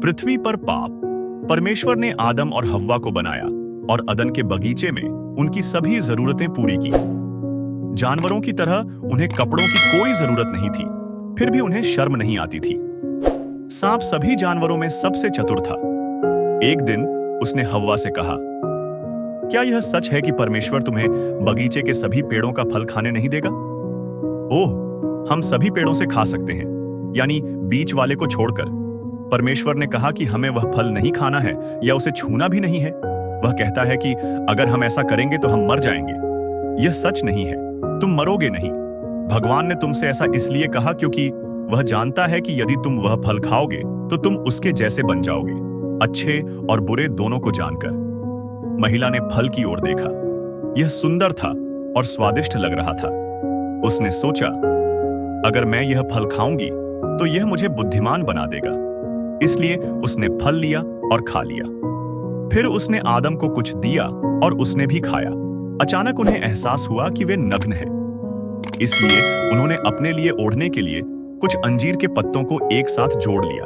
पृथ्वी पर पाप। परमेश्वर ने आदम और हव्वा को बनाया और अदन के बगीचे में उनकी सभी जरूरतें पूरी की। जानवरों की तरह उन्हें कपड़ों की कोई जरूरत नहीं थी, फिर भी उन्हें शर्म नहीं आती थी। सांप सभी जानवरों में सबसे चतुर था। एक दिन उसने हव्वा से कहा, क्या यह सच है कि परमेश्वर तुम्हें बगीचे के सभी पेड़ों का फल खाने नहीं देगा? ओह, हम सभी पेड़ों से खा सकते हैं, यानी बीच वाले को छोड़कर। परमेश्वर ने कहा कि हमें वह फल नहीं खाना है या उसे छूना भी नहीं है। वह कहता है कि अगर हम ऐसा करेंगे तो हम मर जाएंगे। यह सच नहीं है, तुम मरोगे नहीं। भगवान ने तुमसे ऐसा इसलिए कहा क्योंकि वह जानता है कि यदि तुम वह फल खाओगे तो तुम उसके जैसे बन जाओगे, अच्छे और बुरे दोनों को जानकर। महिला ने फल की ओर देखा। यह सुंदर था और स्वादिष्ट लग रहा था। उसने सोचा, अगर मैं यह फल खाऊंगी तो यह मुझे बुद्धिमान बना देगा। इसलिए उसने फल लिया और खा लिया। फिर उसने आदम को कुछ दिया और उसने भी खाया। अचानक उन्हें एहसास हुआ कि वे नग्न हैं। इसलिए उन्होंने अपने लिए ओढ़ने के लिए कुछ अंजीर के पत्तों को एक साथ जोड़ लिया।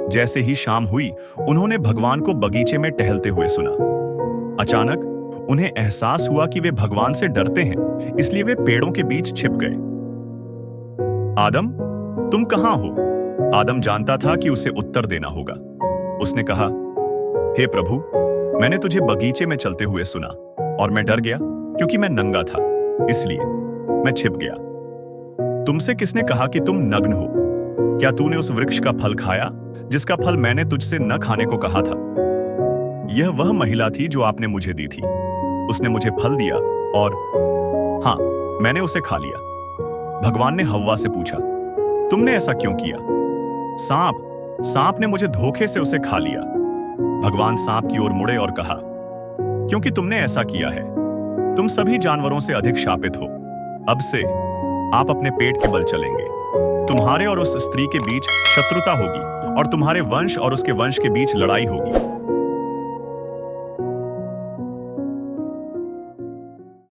जैसे ही शाम हुई, उन्होंने भगवान को बगीचे में टहलते हुए सुना। अचानक उन्हें एहसास हुआ कि वे भगवान से डरते हैं, इसलिए वे पेड़ों के बीच छिप गए। आदम, तुम कहां हो? आदम जानता था कि उसे उत्तर देना होगा। उसने कहा, हे प्रभु, मैंने तुझे बगीचे में चलते हुए सुना और मैं डर गया क्योंकि मैं नंगा था, इसलिए मैं छिप गया। तुमसे किसने कहा कि तुम नग्न हो? क्या तूने उस वृक्ष का फल खाया जिसका फल मैंने तुझसे न खाने को कहा था? यह वह महिला थी जो आपने मुझे दी थी। उसने मुझे फल दिया और हाँ, मैंने उसे खा लिया। भगवान ने हव्वा से पूछा, तुमने ऐसा क्यों किया? सांप ने मुझे धोखे से उसे खा लिया। भगवान सांप की ओर मुड़े और कहा, क्योंकि तुमने ऐसा किया है, तुम सभी जानवरों से अधिक शापित हो। अब से आप अपने पेट के बल चलेंगे। तुम्हारे और उस स्त्री के बीच शत्रुता होगी और तुम्हारे वंश और उसके वंश के बीच लड़ाई होगी।